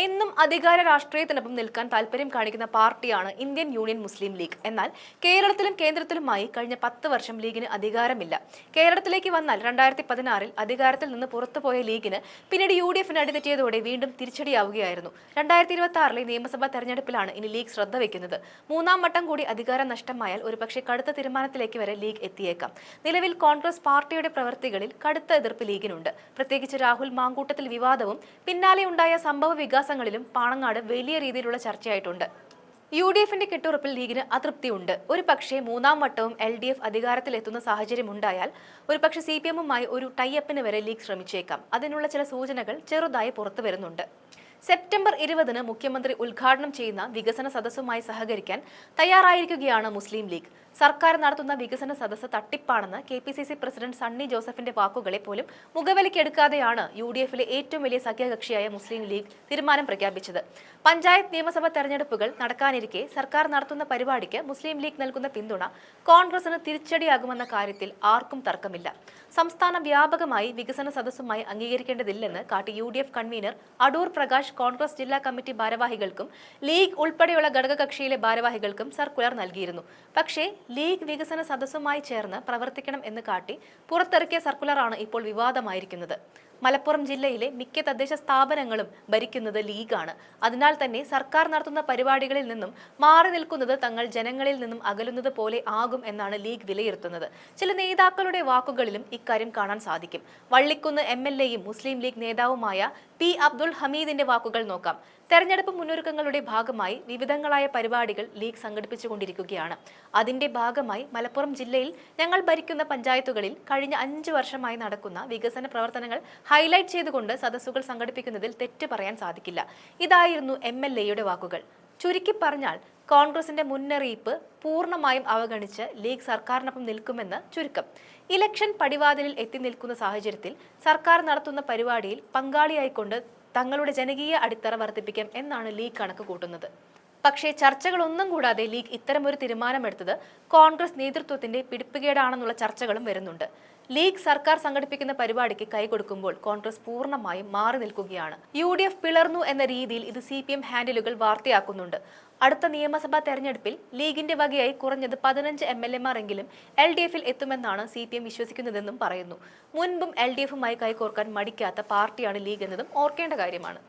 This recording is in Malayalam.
എന്നും അധികാര രാഷ്ട്രീയത്തിനൊപ്പം നിൽക്കാൻ താൽപര്യം കാണിക്കുന്ന പാർട്ടിയാണ് ഇന്ത്യൻ യൂണിയൻ മുസ്ലിം ലീഗ്. എന്നാൽ കേരളത്തിലും കേന്ദ്രത്തിലുമായി കഴിഞ്ഞ 10 വർഷം ലീഗിന് അധികാരമില്ല. കേരളത്തിലേക്ക് വന്നാൽ 2016-ൽ അധികാരത്തിൽ നിന്ന് പുറത്തുപോയ ലീഗിന് പിന്നീട് UDF-ന് അടിതെറ്റിയതോടെ വീണ്ടും തിരിച്ചടിയാവുകയായിരുന്നു. 2026-ലെ നിയമസഭാ തെരഞ്ഞെടുപ്പിലാണ് ഇനി ലീഗ് ശ്രദ്ധ വയ്ക്കുന്നത്. മൂന്നാം വട്ടം കൂടി അധികാരം നഷ്ടമായാൽ ഒരുപക്ഷെ കടുത്ത തീരുമാനത്തിലേക്ക് വരെ ലീഗ് എത്തിയേക്കാം. നിലവിൽ കോൺഗ്രസ് പാർട്ടിയുടെ പ്രവൃത്തികളിൽ കടുത്ത എതിർപ്പ് ലീഗിനുണ്ട്. പ്രത്യേകിച്ച് രാഹുൽ മാങ്കൂട്ടത്തിൽ വിവാദവും പിന്നാലെയുണ്ടായ സംഭവ വികാസങ്ങളിലും പാണങ്ങാട് വലിയ രീതിയിലുള്ള ചർച്ചയായിട്ടുണ്ട്. UDF-ന്റെ കെട്ടുറപ്പിൽ ലീഗിന് അതൃപ്തിയുണ്ട്. ഒരു പക്ഷേ മൂന്നാം വട്ടവും LDF അധികാരത്തിലെത്തുന്ന സാഹചര്യമുണ്ടായാൽ ഒരുപക്ഷെ CPM-മായി ഒരു ടൈഅപ്പിന് വരെ ലീഗ് ശ്രമിച്ചേക്കാം. അതിനുള്ള ചില സൂചനകൾ ചെറുതായി പുറത്തു വരുന്നുണ്ട്. സെപ്റ്റംബർ 20-ന് മുഖ്യമന്ത്രി ഉദ്ഘാടനം ചെയ്യുന്ന വികസന സദസ്സുമായി സഹകരിക്കാൻ തയ്യാറായിരിക്കുകയാണ് മുസ്ലിം ലീഗ്. സർക്കാർ നടത്തുന്ന വികസന സദസ്സ് തട്ടിപ്പാണെന്ന് KPCC പ്രസിഡന്റ് സണ്ണി ജോസഫിന്റെ വാക്കുകളെ പോലും മുഖവിലക്കെടുക്കാതെയാണ് UDF-ലെ ഏറ്റവും വലിയ സഖ്യകക്ഷിയായ മുസ്ലിം ലീഗ് തീരുമാനം പ്രഖ്യാപിച്ചത്. പഞ്ചായത്ത് നിയമസഭാ തെരഞ്ഞെടുപ്പുകൾ നടക്കാനിരിക്കെ സർക്കാർ നടത്തുന്ന പരിപാടിക്ക് മുസ്ലിം ലീഗ് നൽകുന്ന പിന്തുണ കോൺഗ്രസിന് തിരിച്ചടിയാകുമെന്ന കാര്യത്തിൽ ആർക്കും തർക്കമില്ല. സംസ്ഥാന വ്യാപകമായി വികസന സദസ്സുമായി അംഗീകരിക്കേണ്ടതില്ലെന്ന് കാട്ടി UDF കൺവീനർ അടൂർ പ്രകാശ് കോൺഗ്രസ് ജില്ലാ കമ്മിറ്റി ഭാരവാഹികൾക്കും ലീഗ് ഉൾപ്പെടെയുള്ള ഘടകകക്ഷിയിലെ ഭാരവാഹികൾക്കും സർക്കുലർ നൽകിയിരുന്നു. പക്ഷേ ലീഗ് വികസന സദസ്സുമായി ചേർന്ന് പ്രവർത്തിക്കണം എന്ന് കാട്ടി പുറത്തിറക്കിയ സർക്കുലറാണ് ഇപ്പോൾ വിവാദമായിരിക്കുന്നത്. മലപ്പുറം ജില്ലയിലെ മിക്ക തദ്ദേശ സ്ഥാപനങ്ങളും ഭരിക്കുന്നത് ലീഗാണ്. അതിനാൽ തന്നെ സർക്കാർ നടത്തുന്ന പരിപാടികളിൽ നിന്നും മാറി നിൽക്കുന്നത് തങ്ങൾ ജനങ്ങളിൽ നിന്നും അകലുന്നത് പോലെ ആകും എന്നാണ് ലീഗ് വിലയിരുത്തുന്നത്. ചില നേതാക്കളുടെ വാക്കുകളിലും ഇക്കാര്യം കാണാൻ സാധിക്കും. വള്ളിക്കുന്ന് MLA-യും മുസ്ലിം ലീഗ് നേതാവുമായ P. അബ്ദുൾ ഹമീദിന്റെ വാക്കുകൾ നോക്കാം. തെരഞ്ഞെടുപ്പ് മുന്നൊരുക്കങ്ങളുടെ ഭാഗമായി വിവിധങ്ങളായ പരിപാടികൾ ലീഗ് സംഘടിപ്പിച്ചുകൊണ്ടിരിക്കുകയാണ്. അതിന്റെ ഭാഗമായി മലപ്പുറം ജില്ലയിൽ ഞങ്ങൾ ഭരിക്കുന്ന പഞ്ചായത്തുകളിൽ കഴിഞ്ഞ 5 വർഷമായി നടക്കുന്ന വികസന പ്രവർത്തനങ്ങൾ ഹൈലൈറ്റ് ചെയ്തുകൊണ്ട് സദസ്സുകൾ സംഘടിപ്പിക്കുന്നതിൽ തെറ്റ് പറയാൻ സാധിക്കില്ല. ഇതായിരുന്നു MLA-യുടെ വാക്കുകൾ. ചുരുക്കി പറഞ്ഞാൽ കോൺഗ്രസിന്റെ മുന്നറിയിപ്പ് പൂർണ്ണമായും അവഗണിച്ച് ലീഗ് സർക്കാരിനൊപ്പം നിൽക്കുമെന്ന് ചുരുക്കം. ഇലക്ഷൻ പടിവാതിലിൽ എത്തി നിൽക്കുന്ന സാഹചര്യത്തിൽ സർക്കാർ നടത്തുന്ന പരിപാടിയിൽ പങ്കാളിയായിക്കൊണ്ട് തങ്ങളുടെ ജനകീയ അടിത്തറ വർദ്ധിപ്പിക്കാം എന്നാണ് ലീഗ് കണക്ക് കൂട്ടുന്നത്. പക്ഷേ ചർച്ചകളൊന്നും കൂടാതെ ലീഗ് ഇത്തരമൊരു തീരുമാനമെടുത്തത് കോൺഗ്രസ് നേതൃത്വത്തിന്റെ പിടിപ്പുകേടാണെന്നുള്ള ചർച്ചകളും വരുന്നുണ്ട്. ലീഗ് സർക്കാർ സംഘടിപ്പിക്കുന്ന പരിപാടിക്ക് കൈകൊടുക്കുമ്പോൾ കോൺഗ്രസ് പൂർണ്ണമായും മാറി നിൽക്കുകയാണ്. UDF പിളർന്നു എന്ന രീതിയിൽ ഇത് CPM ഹാൻഡിലുകൾ വാർത്തയാക്കുന്നുണ്ട്. അടുത്ത നിയമസഭാ തെരഞ്ഞെടുപ്പിൽ ലീഗിന്റെ വകയായി കുറഞ്ഞത് 15 MLA-മാരെങ്കിലും LDF-ൽ എത്തുമെന്നാണ് CPM വിശ്വസിക്കുന്നതെന്നും പറയുന്നു. മുൻപും LDF-മായി കൈകോർക്കാൻ മടിക്കാത്ത പാർട്ടിയാണ് ലീഗ് എന്നതും ഓർക്കേണ്ട കാര്യമാണ്.